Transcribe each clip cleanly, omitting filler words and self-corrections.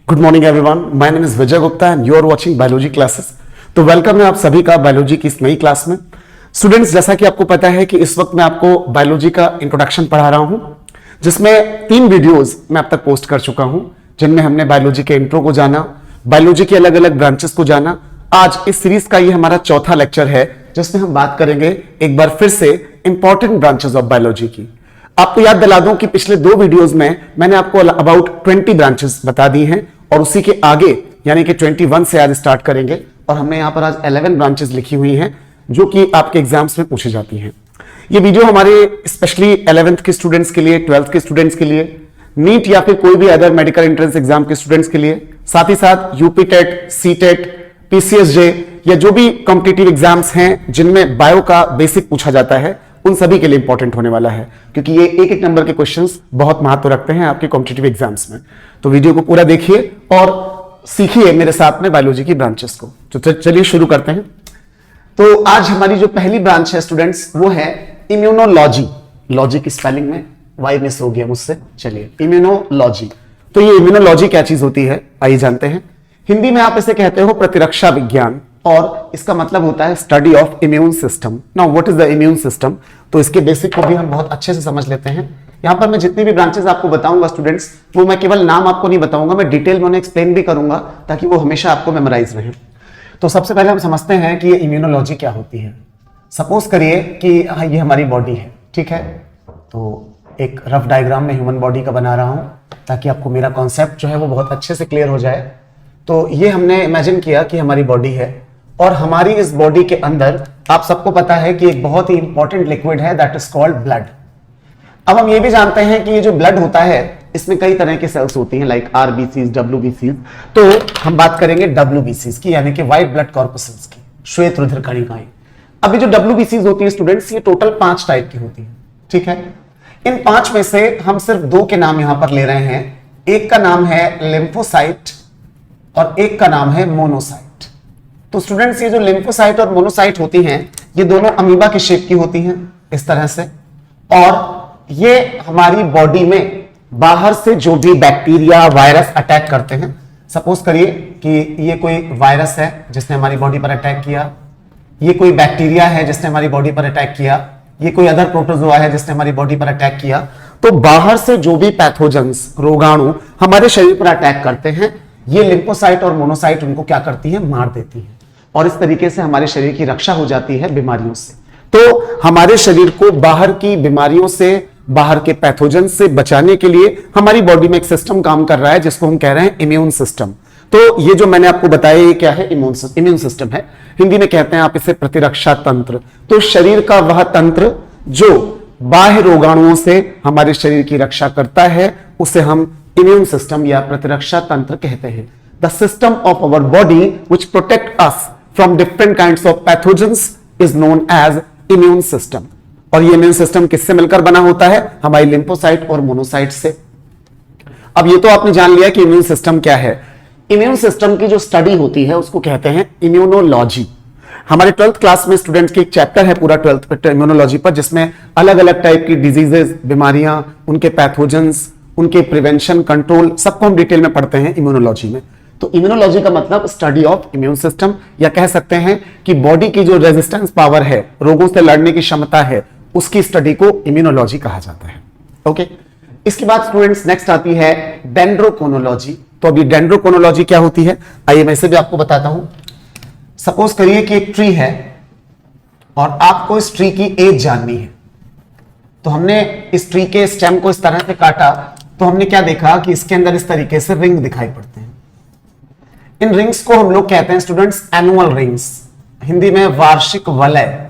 Good morning everyone, my name is Vijay Gupta and you are watching biology classes. तो welcome है आप सभी का बायोलॉजी की इस नई क्लास में। स्टूडेंट्स, जैसा कि आपको पता है कि इस वक्त मैं आपको बायोलॉजी का इंट्रोडक्शन पढ़ा रहा हूं, जिसमें 3 वीडियोस मैं अब तक पोस्ट कर चुका हूं, जिनमें हमने बायोलॉजी के इंट्रो को जाना, बायोलॉजी के अलग अलग ब्रांचेस को जाना। आज इस सीरीज का ये हमारा चौथा लेक्चर है, जिसमें हम बात करेंगे एक बार फिर से इंपॉर्टेंट ब्रांचेस ऑफ बायोलॉजी की। आपको याद दिला दूं कि पिछले 2 वीडियोस में मैंने आपको अबाउट 20 ब्रांचेस बता दी हैं और उसी के आगे यानी कि 21 से आज स्टार्ट करेंगे। और हमने यहां पर आज 11 ब्रांचेस लिखी हुई हैं जो कि आपके एग्जाम्स में पूछी जाती हैं। ये वीडियो हमारे स्पेशली 11th के स्टूडेंट्स के लिए, 12th के स्टूडेंट्स के लिए, नीट या फिर कोई भी अदर मेडिकल एंट्रेंस एग्जाम के स्टूडेंट्स के लिए, साथ ही साथ UP TET, C TET, PCSJ या जो भी कॉम्पिटिटिव एग्जाम्स हैं जिनमें बायो का बेसिक पूछा जाता है, उन सभी के लिए इंपॉर्टेंट होने वाला है, क्योंकि ये एक नंबर के क्वेश्चंस बहुत महत्व रखते हैं आपके कॉम्पिटिटिव एग्जाम्स में। तो वीडियो को पूरा देखिए और सीखिए मेरे साथ में बायोलॉजी की ब्रांचेस को। तो चलिए शुरू करते हैं। तो आज हमारी जो पहली ब्रांच है स्टूडेंट्स, वो है इम्यूनोलॉजी। लॉजी की स्पेलिंग में वाई मिस हो गया मुझसे। चलिए, इम्यूनोलॉजी। तो ये इम्यूनोलॉजी क्या चीज होती है, आइए जानते हैं। हिंदी में आप इसे कहते हो प्रतिरक्षा विज्ञान, और इसका मतलब होता है study of immune system. Now what is the immune system? तो इसके बेसिक को भी हम बहुत अच्छे से समझ लेते हैं। यहां पर मैं जितनी भी ब्रांचेस आपको बताऊंगा स्टूडेंट्स, वो मैं केवल नाम आपको नहीं बताऊंगा, मैं डिटेल में उन्हें एक्सप्लेन भी करूंगा ताकि वो हमेशा आपको मेमोराइज रहे। तो सबसे पहले हम समझते हैं कि ये इम्यूनोलॉजी क्या होती है। सपोज करिए कि ये हमारी बॉडी है, ठीक है। तो एक रफ डायग्राम में ह्यूमन बॉडी का बना रहा हूं ताकि आपको मेरा कॉन्सेप्ट जो है वो बहुत अच्छे से क्लियर हो जाए। तो ये हमने इमेजिन किया कि हमारी बॉडी है, और हमारी इस बॉडी के अंदर आप सबको पता है कि एक बहुत ही इंपॉर्टेंट लिक्विड है, दैट इज कॉल्ड ब्लड। अब हम ये भी जानते हैं कि ये जो ब्लड होता है इसमें कई तरह की सेल्स होती हैं, लाइक आरबीसीज, डब्ल्यूबीसीज। तो हम बात करेंगे डब्ल्यूबीसीज की, यानी कि व्हाइट ब्लड कॉर्पसेल्स की, श्वेत रुधिर कणिकाएं। अभी जो डब्ल्यूबीसीज होती है स्टूडेंट्स, ये टोटल 5 टाइप की होती है, ठीक है। इन 5 में से हम सिर्फ 2 के नाम यहां पर ले रहे हैं। एक का नाम है लिम्फोसाइट और एक का नाम है मोनोसाइट। तो स्टूडेंट्स, ये जो लिम्फोसाइट और मोनोसाइट होती हैं, ये दोनों अमीबा के शेप की होती हैं इस तरह से, और ये हमारी बॉडी में बाहर से जो भी बैक्टीरिया, वायरस अटैक करते हैं। सपोज करिए कि ये कोई वायरस है जिसने हमारी बॉडी पर अटैक किया, ये कोई बैक्टीरिया है जिसने हमारी बॉडी पर अटैक किया, ये कोई अदर प्रोटोजोआ है जिसने हमारी बॉडी पर अटैक किया। तो बाहर से जो भी पैथोजेंस, रोगाणु हमारे शरीर पर अटैक करते हैं, ये लिम्फोसाइट और मोनोसाइट उनको क्या करती है, मार देती है, और इस तरीके से हमारे शरीर की रक्षा हो जाती है बीमारियों से। तो हमारे शरीर को बाहर की बीमारियों से, बाहर के पैथोजन से बचाने के लिए हमारी बॉडी में एक सिस्टम काम कर रहा है जिसको हम कह रहे हैं इम्यून सिस्टम। तो ये जो मैंने आपको बताया ये क्या है, इम्यून सिस्टम है। हिंदी में कहते हैं आप इसे प्रतिरक्षा तंत्र। तो शरीर का वह तंत्र जो बाह्य रोगाणुओं से हमारे शरीर की रक्षा करता है, उसे हम इम्यून सिस्टम या प्रतिरक्षा तंत्र कहते हैं। The system of our body which protect us from different kinds of pathogens is known as immune system. और ये इम्यून सिस्टम किससे मिलकर बना होता है, हमारी लिम्फोसाइट और मोनोसाइट से। अब ये तो आपने जान लिया कि इम्यून सिस्टम क्या है। इम्यून सिस्टम की जो स्टडी होती है उसको कहते हैं इम्यूनोलॉजी। हमारे 12th क्लास में स्टूडेंट्स की एक चैप्टर है पूरा 12th इम्यूनोलॉजी पर, जिसमें अलग अलग टाइप की डिजीजेस, बीमारियां, उनके पैथोजेंस, उनके प्रिवेंशन, कंट्रोल, सबको हम डिटेल में पढ़ते हैं इम्यूनोलॉजी में। तो इम्यूनोलॉजी का मतलब स्टडी ऑफ इम्यून सिस्टम, या कह सकते हैं कि बॉडी की जो रेजिस्टेंस पावर है, रोगों से लड़ने की क्षमता है, उसकी स्टडी को इम्यूनोलॉजी कहा जाता है। ओके, इसके बाद स्टूडेंट्स नेक्स्ट आती है डेंड्रोक्रोनोलॉजी। तो अभी डेंड्रोक्रोनोलॉजी क्या होती है, आइए मैं इसे भी आपको बताता हूं। सपोज करिए कि एक ट्री है और आपको इस ट्री की एज जाननी है। तो हमने इस ट्री के स्टेम को इस तरह से काटा, तो हमने क्या देखा कि इसके अंदर इस तरीके से रिंग दिखाई पड़ते हैं। इन रिंग्स को हम लोग कहते हैं स्टूडेंट्स एनुअल रिंग्स, हिंदी में वार्षिक वलय।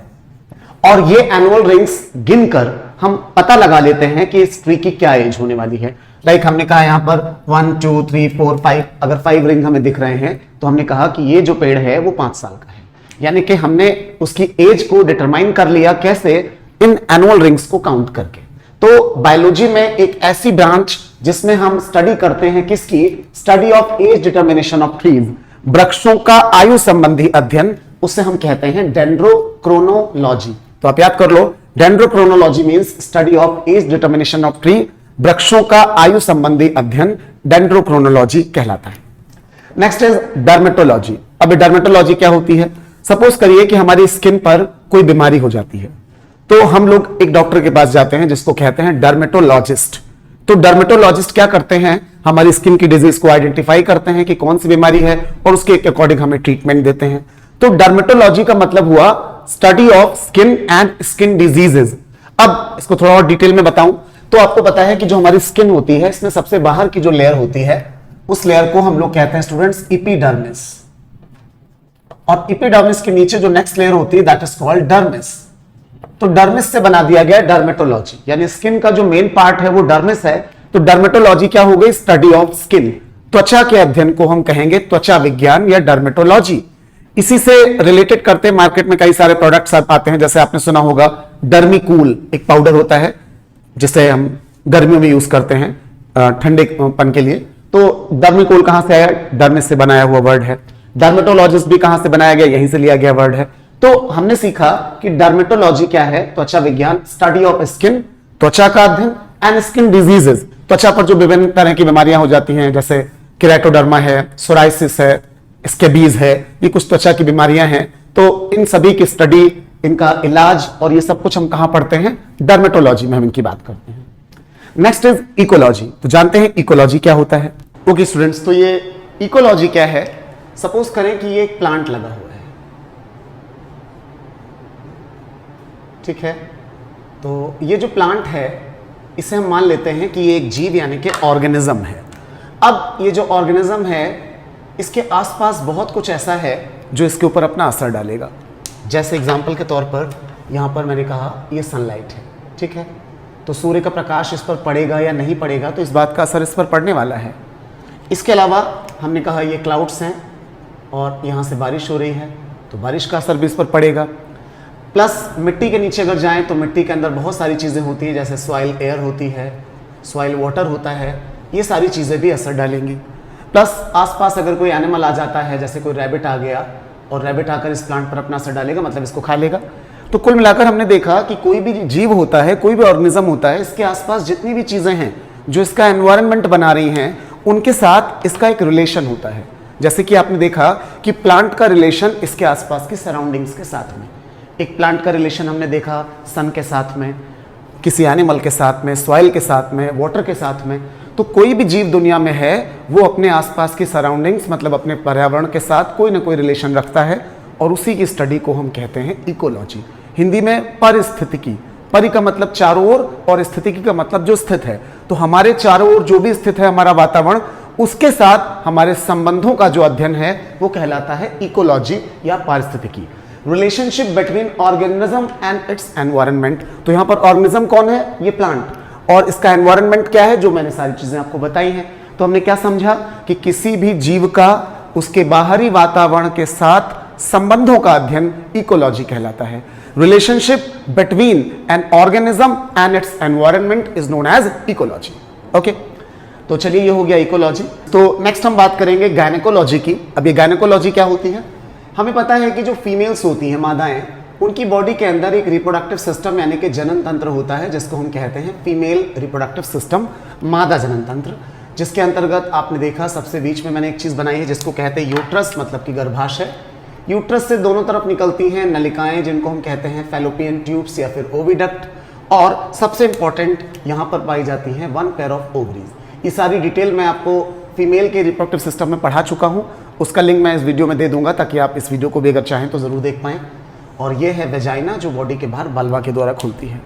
और ये एनुअल रिंग्स गिनकर हम पता लगा लेते हैं कि इस ट्री की क्या एज होने वाली है। लाइक हमने कहा यहां पर 1 2 3 4 5, अगर 5 रिंग हमें दिख रहे हैं तो हमने कहा कि ये जो पेड़ है वो 5 साल का है, यानी कि हमने उसकी एज को डिटरमाइन कर लिया। कैसे? इन एनुअल रिंग्स को काउंट करके। तो बायोलॉजी में एक ऐसी ब्रांच जिसमें हम स्टडी करते हैं किसकी, study of age determination of trees, वृक्षों का आयु संबंधी अध्ययन, उसे हम कहते हैं डेंड्रोक्रोनोलॉजी। तो आप याद कर लो, dendrochronology means study of age determination of tree, वृक्षों का आयु संबंधी अध्ययन डेंड्रोक्रोनोलॉजी कहलाता है। Next is dermatology. अब डर्मेटोलॉजी क्या होती है? सपोज करिए कि हमारी स्किन पर कोई बीमारी हो जाती है, तो हम लोग एक डॉक्टर के पास जाते हैं जिसको कहते हैं डर्मेटोलॉजिस्ट। तो डर्मेटोलॉजिस्ट क्या करते हैं? हमारी स्किन की डिजीज को आइडेंटिफाई करते हैं कि कौन सी बीमारी है और उसके अकॉर्डिंग हमें ट्रीटमेंट देते हैं। तो डर्मेटोलॉजी का मतलब हुआ study of skin and skin diseases. अब इसको थोड़ा और डिटेल में बताऊं तो आपको पता है कि जो हमारी स्किन होती है इसमें सबसे बाहर की जो लेयर होती है उस लेयर को हम लोग कहते हैं स्टूडेंट्स इपिडर्मिस, और इपिडर्मिस के नीचे जो नेक्स्ट लेयर होती है दैट इज कॉल्ड डर्मिस। तो डर्मिस से बना दिया गया डर्मेटोलॉजी, यानी स्किन का जो मेन पार्ट है वो डर्मिस है। तो डर्मेटोलॉजी क्या हो गई? Study of skin. त्वचा के अध्ययन को हम कहेंगे त्वचा विज्ञान या डर्मेटोलॉजी। इसी से रिलेटेड करते मार्केट में कई सारे प्रोडक्ट्स आते हैं, जैसे आपने सुना होगा डर्मीकूल एक पाउडर होता है जिसे हम गर्मियों में यूज करते हैं ठंडेपन के लिए। तो डर्मीकूल कहां से आया? डर्मिस से बनाया हुआ वर्ड है। डर्मेटोलॉजिस्ट भी कहां से बनाया गया? यहीं से लिया गया वर्ड है। तो हमने सीखा कि डर्मेटोलॉजी क्या है? त्वचा विज्ञान, स्टडी ऑफ स्किन, त्वचा का अध्ययन, एंड स्किन डिजीजेस, त्वचा पर जो विभिन्न तरह की बीमारियां हो जाती हैं, जैसे केराटोडर्मा है, सोराइसिस है, स्केबीज है, ये कुछ त्वचा की बीमारियां हैं। तो इन सभी की स्टडी, इनका इलाज और ये सब कुछ हम कहां पढ़ते हैं? डर्मेटोलॉजी में हम इनकी बात करते हैं। Next is ecology. तो जानते हैं इकोलॉजी क्या होता है? ओके स्टूडेंट्स, तो ये इकोलॉजी क्या है? सपोज करें कि ये एक प्लांट लगा हुआ है, ठीक है। तो ये जो प्लांट है इसे हम मान लेते हैं कि ये एक जीव यानी कि ऑर्गेनिज्म है। अब ये जो ऑर्गेनिज्म है इसके आसपास बहुत कुछ ऐसा है जो इसके ऊपर अपना असर डालेगा। जैसे एग्जांपल के तौर पर यहाँ पर मैंने कहा ये सनलाइट है, ठीक है। तो सूर्य का प्रकाश इस पर पड़ेगा या नहीं पड़ेगा तो इस बात का असर इस पर पड़ने वाला है। इसके अलावा हमने कहा ये क्लाउड्स हैं और यहाँ से बारिश हो रही है तो बारिश का असर भी इस पर पड़ेगा। प्लस मिट्टी के नीचे अगर जाएं तो मिट्टी के अंदर बहुत सारी चीज़ें होती हैं, जैसे सॉइल एयर होती है, सॉइल वाटर होता है, ये सारी चीज़ें भी असर डालेंगी। प्लस आसपास अगर कोई एनिमल आ जाता है, जैसे कोई रैबिट आ गया और रैबिट आकर इस प्लांट पर अपना असर डालेगा, मतलब इसको खा लेगा। तो कुल मिलाकर हमने देखा कि कोई भी जीव होता है, कोई भी ऑर्गेनिज्म होता है, इसके आसपास जितनी भी चीज़ें हैं जो इसका एनवायरनमेंट बना रही हैं उनके साथ इसका एक रिलेशन होता है। जैसे कि आपने देखा कि प्लांट का रिलेशन इसके आसपास की सराउंडिंग्स के साथ में, एक प्लांट का रिलेशन हमने देखा सन के साथ में, किसी एनिमल के साथ में, सॉइल के साथ में, वाटर के साथ में। तो कोई भी जीव दुनिया में है वो अपने आसपास की सराउंडिंग्स मतलब अपने पर्यावरण के साथ कोई ना कोई रिलेशन रखता है और उसी की स्टडी को हम कहते हैं इकोलॉजी। हिंदी में परिस्थितिकी, परि का मतलब चारों ओर और स्थितिकी का मतलब जो स्थित है। तो हमारे चारों ओर जो भी स्थित है हमारा वातावरण, उसके साथ हमारे संबंधों का जो अध्ययन है वो कहलाता है इकोलॉजी या पारिस्थितिकी। Relationship between organism and its environment. तो यहां पर ऑर्गेनिज्म कौन है? ये प्लांट, और इसका एनवायरनमेंट क्या है? जो मैंने सारी चीजें आपको बताई हैं। तो हमने क्या समझा कि किसी भी जीव का उसके बाहरी वातावरण के साथ संबंधों का अध्ययन इकोलॉजी कहलाता है। Relationship between an organism and its environment is known as ecology. Okay, तो चलिए ये हो गया इकोलॉजी। तो नेक्स्ट हम बात करेंगे गायनेकोलॉजी की। अब ये गायनेकोलॉजी क्या होती है? हमें पता है कि जो फीमेल्स होती हैं, मादाएं, उनकी बॉडी के अंदर एक रिप्रोडक्टिव सिस्टम यानी कि जनन तंत्र होता है जिसको हम कहते हैं फीमेल रिप्रोडक्टिव सिस्टम, मादा जनन तंत्र, जिसके अंतर्गत आपने देखा सबसे बीच में मैंने एक चीज़ बनाई है जिसको कहते हैं यूट्रस, मतलब कि गर्भाशय। यूट्रस से दोनों तरफ निकलती हैं नलिकाएं जिनको हम कहते हैं फैलोपियन ट्यूब्स या फिर ओविडक्ट, और सबसे इंपॉर्टेंट यहाँ पर पाई जाती हैं वन पेयर ऑफ ओवरीज। ये सारी डिटेल मैं आपको फीमेल के रिप्रोडक्टिव सिस्टम में पढ़ा चुका हूँ, उसका लिंक मैं इस वीडियो में दे दूंगा ताकि आप इस वीडियो को भी अगर चाहें तो ज़रूर देख पाएँ। और ये है वेजाइना जो बॉडी के बाहर बल्वा के द्वारा खुलती है।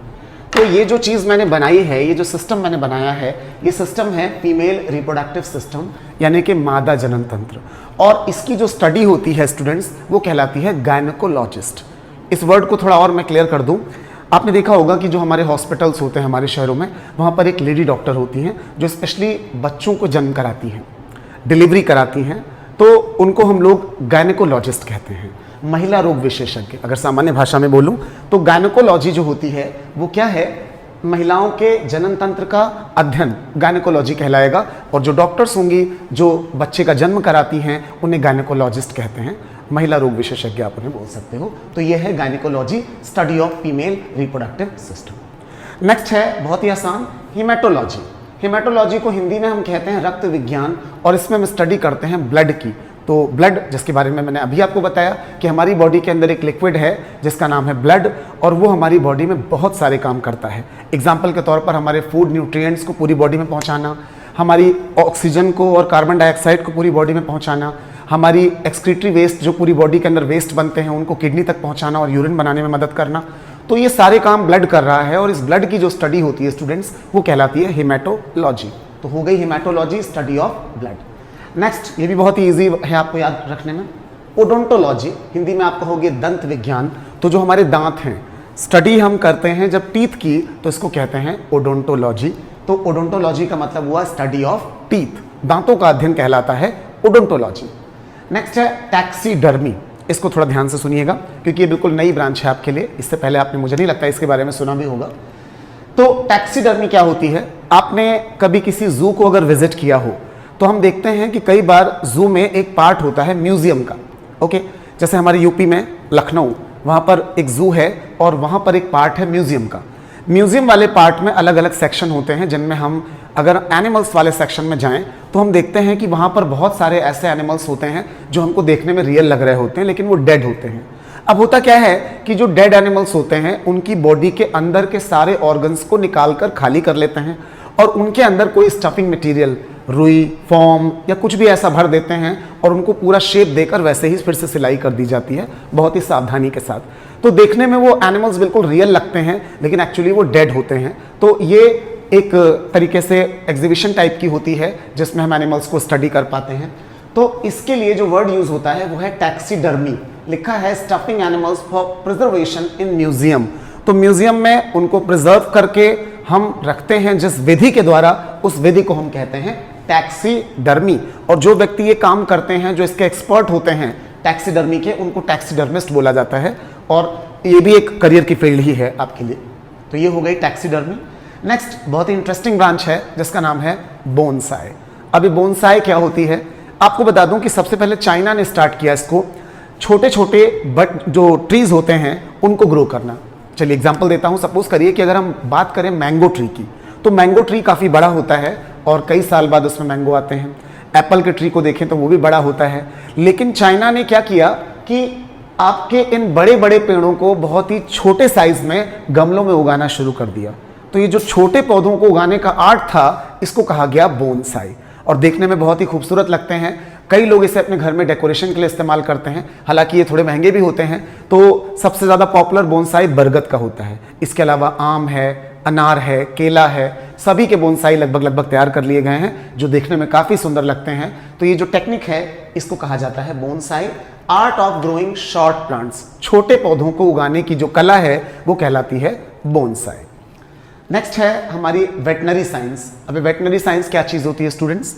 तो ये जो चीज़ मैंने बनाई है, ये जो सिस्टम मैंने बनाया है, ये सिस्टम है फीमेल रिप्रोडक्टिव सिस्टम यानी कि मादा जनन तंत्र, और इसकी जो स्टडी होती है स्टूडेंट्स वो कहलाती है गायनेकोलॉजिस्ट। इस वर्ड को थोड़ा और मैं क्लियर कर दूं, आपने देखा होगा कि जो हमारे हॉस्पिटल्स होते हैं हमारे शहरों में, वहाँ पर एक लेडी डॉक्टर होती हैं जो स्पेशली बच्चों को जन्म कराती हैं, डिलीवरी कराती हैं, तो उनको हम लोग गायनेकोलॉजिस्ट कहते हैं, महिला रोग विशेषज्ञ। अगर सामान्य भाषा में बोलूं तो गायनेकोलॉजी जो होती है वो क्या है? महिलाओं के जनन तंत्र का अध्ययन गायनेकोलॉजी कहलाएगा, और जो डॉक्टर्स होंगी जो बच्चे का जन्म कराती हैं उन्हें गायनेकोलॉजिस्ट कहते हैं, महिला रोग विशेषज्ञ आप उन्हें बोल सकते हो। तो ये है gynaecology, study of female reproductive system. Next है बहुत ही आसान, हीमेटोलॉजी। हीमेटोलॉजी को हिंदी में हम कहते हैं रक्त विज्ञान, और इसमें हम स्टडी करते हैं ब्लड की। तो ब्लड, जिसके बारे में मैंने अभी आपको बताया कि हमारी बॉडी के अंदर एक लिक्विड है जिसका नाम है ब्लड, और वो हमारी बॉडी में बहुत सारे काम करता है। एग्जाम्पल के तौर पर हमारे फूड न्यूट्रिएंट्स को पूरी बॉडी में पहुंचाना, हमारी ऑक्सीजन को और कार्बन डाइऑक्साइड को पूरी बॉडी में पहुंचाना, हमारी एक्सक्रीटरी वेस्ट जो पूरी बॉडी के अंदर वेस्ट बनते हैं उनको किडनी तक पहुंचाना और यूरिन बनाने में मदद करना। तो ये सारे काम ब्लड कर रहा है, और इस ब्लड की जो स्टडी होती है स्टूडेंट्स वो कहलाती है हेमाटोलॉजी। तो हो गई haematology, study of blood. Next, ये भी बहुत ही ईजी है आपको याद रखने में, ओडोंटोलॉजी, हिंदी में आप कहोगे दंत विज्ञान। तो जो हमारे दांत हैं, स्टडी हम करते हैं जब टीथ की, तो इसको कहते हैं ओडोंटोलॉजी। तो ओडोंटोलॉजी का मतलब हुआ स्टडी ऑफ टीथ, दांतों का अध्ययन कहलाता है ओडोंटोलॉजी। नेक्स्ट है टैक्सीडर्मी, इसको थोड़ा ध्यान से सुनिएगा क्योंकि ये बिल्कुल नई ब्रांच है आपके लिए, इससे पहले आपने मुझे नहीं लगता इसके बारे में सुना भी होगा। तो टैक्सीडर्मी क्या होती है, आपने कभी किसी जू को अगर विजिट किया हो तो हम देखते हैं कि कई बार जू में एक पार्ट होता है म्यूजियम का। ओके, जैसे हमारे यूपी में लखनऊ, वहाँ पर एक जू है और वहाँ पर एक पार्ट है म्यूजियम का। म्यूजियम वाले पार्ट में अलग अलग सेक्शन होते हैं जिनमें हम अगर एनिमल्स वाले सेक्शन में जाएं तो हम देखते हैं कि वहाँ पर बहुत सारे ऐसे एनिमल्स होते हैं जो हमको देखने में रियल लग रहे होते हैं लेकिन वो डेड होते हैं। अब होता क्या है कि जो डेड एनिमल्स होते हैं उनकी बॉडी के अंदर के सारे ऑर्गन्स को निकाल कर खाली कर लेते हैं और उनके अंदर कोई स्टफिंग मटेरियल, रुई, फॉर्म या कुछ भी ऐसा भर देते हैं और उनको पूरा शेप देकर वैसे ही फिर से सिलाई कर दी जाती है बहुत ही सावधानी के साथ। तो देखने में वो एनिमल्स बिल्कुल रियल लगते हैं लेकिन एक्चुअली वो डेड होते हैं। तो ये एक तरीके से एग्जीबिशन टाइप की होती है जिसमें हम एनिमल्स को स्टडी कर पाते हैं। तो इसके लिए जो वर्ड यूज होता है वो है टैक्सीडर्मी, लिखा है stuffing animals for preservation in museum. तो म्यूजियम में उनको प्रिजर्व करके हम रखते हैं जिस विधि के द्वारा, उस विधि को हम कहते हैं टैक्सीडर्मी। और जो व्यक्ति ये काम करते हैं, जो इसके एक्सपर्ट होते हैं टैक्सीडर्मी के, उनको टैक्सीडर्मिस्ट बोला जाता है और ये भी एक करियर की फील्ड ही है आपके लिए। तो ये हो गई टैक्सीडर्मी। नेक्स्ट बहुत ही इंटरेस्टिंग ब्रांच है जिसका नाम है बोनसाई। अभी बोनसाई क्या होती है आपको बता दूं कि सबसे पहले चाइना ने स्टार्ट किया इसको, छोटे छोटे बट जो ट्रीज होते हैं उनको ग्रो करना। चलिए एग्जांपल देता हूं, सपोज करिए कि अगर हम बात करें मैंगो ट्री की, तो मैंगो ट्री काफ़ी बड़ा होता है और कई साल बाद उसमें मैंगो आते हैं। एप्पल के ट्री को देखें तो वो भी बड़ा होता है, लेकिन चाइना ने क्या किया कि आपके इन बड़े बड़े पेड़ों को बहुत ही छोटे साइज में गमलों में उगाना शुरू कर दिया। तो ये जो छोटे पौधों को उगाने का आर्ट था, इसको कहा गया बोनसाई, और देखने में बहुत ही खूबसूरत लगते हैं। कई लोग इसे अपने घर में डेकोरेशन के लिए इस्तेमाल करते हैं, हालांकि ये थोड़े महंगे भी होते हैं। तो सबसे ज़्यादा पॉपुलर बोनसाई बरगद का होता है, इसके अलावा आम है, अनार है, केला है, सभी के बोनसाई लगभग तैयार कर लिए गए हैं जो देखने में काफ़ी सुंदर लगते हैं। तो ये जो टेक्निक है इसको कहा जाता है bonsai, art of growing short plants. छोटे पौधों को उगाने की जो कला है वो कहलाती है बोनसाई। नेक्स्ट है हमारी वेटनरी साइंस। अभी वेटनरी साइंस क्या चीज़ होती है स्टूडेंट्स,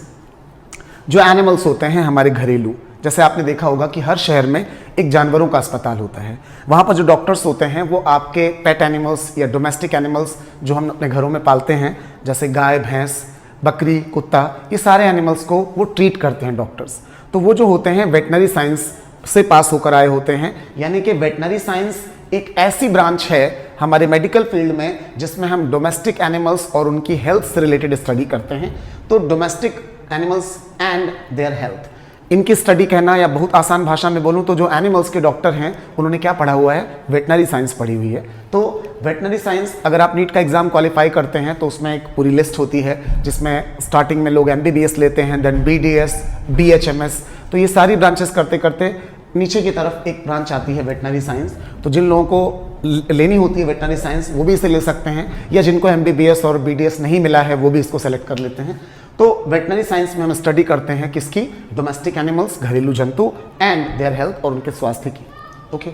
जो एनिमल्स होते हैं हमारे घरेलू, जैसे आपने देखा होगा कि हर शहर में एक जानवरों का अस्पताल होता है, वहाँ पर जो डॉक्टर्स होते हैं वो आपके पेट एनिमल्स या डोमेस्टिक एनिमल्स जो हम अपने घरों में पालते हैं, जैसे गाय, भैंस, बकरी, कुत्ता, ये सारे एनिमल्स को वो ट्रीट करते हैं डॉक्टर्स। तो वो जो होते हैं वेटनरी साइंस से पास होकर आए होते हैं, यानी कि वेटनरी साइंस एक ऐसी ब्रांच है हमारे मेडिकल फील्ड में जिसमें हम डोमेस्टिक एनिमल्स और उनकी हेल्थ से रिलेटेड स्टडी करते हैं। तो domestic animals and their health, इनकी स्टडी कहना, या बहुत आसान भाषा में बोलूं तो जो एनिमल्स के डॉक्टर हैं उन्होंने क्या पढ़ा हुआ है, वेटनरी साइंस पढ़ी हुई है। तो वेटनरी साइंस, अगर आप नीट का एग्जाम क्वालिफाई करते हैं तो उसमें एक पूरी लिस्ट होती है जिसमें स्टार्टिंग में लोग MBBS लेते हैं, देन BDS, BHMS। तो ये सारी ब्रांचेस करते करते नीचे की तरफ एक ब्रांच आती है वेटनरी साइंस। तो जिन लोगों को लेनी होती है वेटनरी साइंस वो भी इसे ले सकते हैं, या जिनको MBBS और BDS नहीं मिला है वो भी इसको सेलेक्ट कर लेते हैं। तो वेटनरी साइंस में हम स्टडी करते हैं किसकी, डोमेस्टिक एनिमल्स, घरेलू जंतु एंड देयर हेल्थ और उनके स्वास्थ्य की। ओके,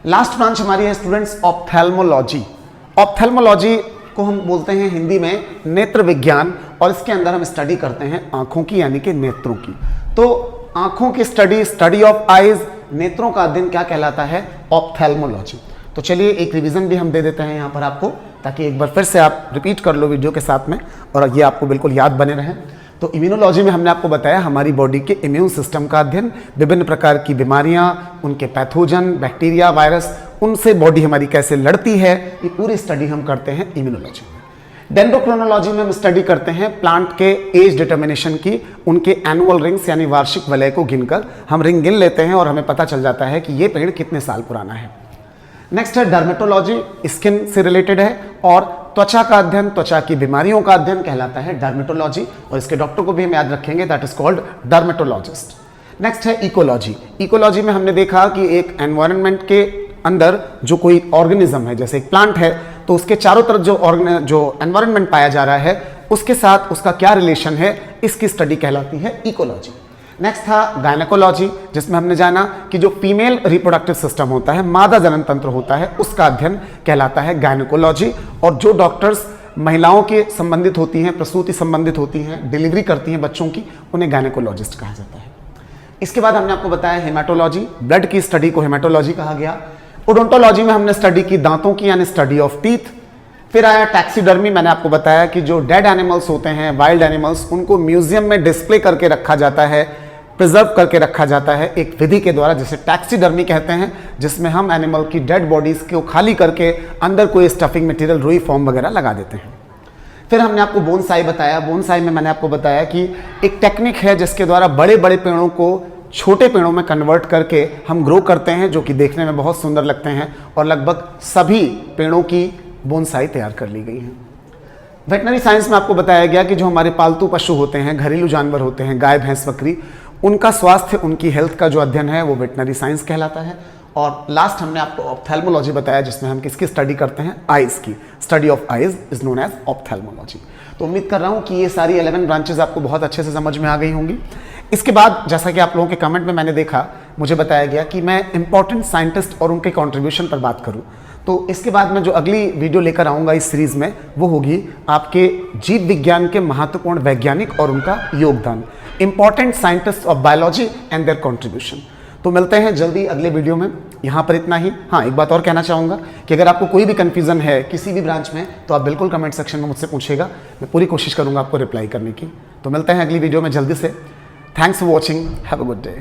लास्ट ब्रांच हमारी है स्टूडेंट्स ऑप्थेल्मोलॉजी। ऑप्थेल्मोलॉजी को हम बोलते हैं हिंदी में नेत्र विज्ञान, और इसके अंदर हम स्टडी करते हैं आंखों की, यानी कि नेत्रों की। तो आंखों की स्टडी ऑफ आईज, नेत्रों का अध्ययन क्या कहलाता है, ऑप्थेल्मोलॉजी। तो चलिए एक रिवीजन भी हम दे देते हैं यहाँ पर आपको, ताकि एक बार फिर से आप रिपीट कर लो वीडियो के साथ में और ये आपको बिल्कुल याद बने रहे। तो इम्यूनोलॉजी में हमने आपको बताया हमारी बॉडी के इम्यून सिस्टम का अध्ययन, विभिन्न प्रकार की बीमारियां, उनके पैथोजन, बैक्टीरिया, वायरस, उनसे बॉडी हमारी कैसे लड़ती है, ये पूरी स्टडी हम करते हैं इम्यूनोलॉजी में। डेंड्रोक्रोनोलॉजी में हम स्टडी करते हैं प्लांट के एज डिटर्मिनेशन की, उनके एनुअल रिंग्स यानी वार्षिक वलय को गिनकर हम रिंग गिन लेते हैं और हमें पता चल जाता है कि ये पेड़ कितने साल पुराना है। नेक्स्ट है डर्मेटोलॉजी, स्किन से रिलेटेड है और त्वचा का अध्ययन, त्वचा की बीमारियों का अध्ययन कहलाता है डर्मेटोलॉजी और इसके डॉक्टर को भी हम याद रखेंगे, that is called dermatologist. Next है इकोलॉजी। इकोलॉजी में हमने देखा कि एक एनवायरनमेंट के अंदर जो कोई ऑर्गेनिज्म है, जैसे एक प्लांट है तो उसके चारों तरफ जो एनवायरनमेंट पाया जा रहा है उसके साथ उसका क्या रिलेशन है, इसकी स्टडी कहलाती है इकोलॉजी। नेक्स्ट था गायनेकोलॉजी, जिसमें हमने जाना कि जो फीमेल रिप्रोडक्टिव सिस्टम होता है, मादा जनन तंत्र होता है, उसका अध्ययन कहलाता है गायनेकोलॉजी। और जो डॉक्टर्स महिलाओं के संबंधित होती हैं, प्रसूति संबंधित होती हैं, डिलीवरी करती हैं बच्चों की, उन्हें गायनेकोलॉजिस्ट कहा जाता है। इसके बाद हमने आपको बताया हेमाटोलॉजी, ब्लड की स्टडी को हेमाटोलॉजी कहा गया। ओडोंटोलॉजी में हमने स्टडी की दांतों की यानी स्टडी ऑफ टीथ। फिर आया टैक्सीडर्मी, मैंने आपको बताया कि जो डेड एनिमल्स होते हैं, वाइल्ड एनिमल्स, उनको म्यूजियम में डिस्प्ले करके रखा जाता है, प्रिजर्व करके रखा जाता है एक विधि के द्वारा, जिसे टैक्सीडर्मी कहते हैं, जिसमें हम एनिमल की डेड बॉडीज को खाली करके अंदर कोई स्टफिंग मटेरियल, रुई फॉर्म वगैरह लगा देते हैं। फिर हमने आपको बोनसाई बताया। बोनसाई में मैंने आपको बताया कि एक टेक्निक है जिसके द्वारा बड़े बड़े पेड़ों को छोटे पेड़ों में कन्वर्ट करके हम ग्रो करते हैं, जो कि देखने में बहुत सुंदर लगते हैं और लगभग सभी पेड़ों की बोनसाई तैयार कर ली गई है। वेटनरी साइंस में आपको बताया गया कि जो हमारे पालतू पशु होते हैं, घरेलू जानवर होते हैं, गाय भैंस बकरी, उनका स्वास्थ्य, उनकी हेल्थ का जो अध्ययन है वो वेटनरी साइंस कहलाता है। और लास्ट हमने आपको ऑप्थेल्मोलॉजी बताया, जिसमें हम किसकी स्टडी करते हैं, आइज की। Study of eyes is known as ophthalmology. तो उम्मीद कर रहा हूँ कि ये सारी 11 ब्रांचेज आपको बहुत अच्छे से समझ में आ गई होंगी। इसके बाद जैसा कि आप लोगों के कमेंट में मैंने देखा, मुझे बताया गया कि मैं इंपॉर्टेंट साइंटिस्ट और उनके कंट्रीब्यूशन पर बात करूं, तो इसके बाद मैं जो अगली वीडियो लेकर आऊंगा इस सीरीज में, वो होगी आपके जीव विज्ञान के महत्वपूर्ण वैज्ञानिक और उनका योगदान, important scientist of biology and there contribution. तो मिलते हैं जल्दी अगले वीडियो में। यहाँ पर इतना ही। हाँ, एक बात और कहना चाहूँगा कि अगर आपको कोई भी कन्फ्यूजन है किसी भी ब्रांच में, तो आप बिल्कुल कमेंट सेक्शन में मुझसे पूछेगा, मैं पूरी कोशिश करूँगा आपको रिप्लाई करने की। तो मिलते हैं अगली वीडियो में जल्दी से। Thanks for watching. Have a good day.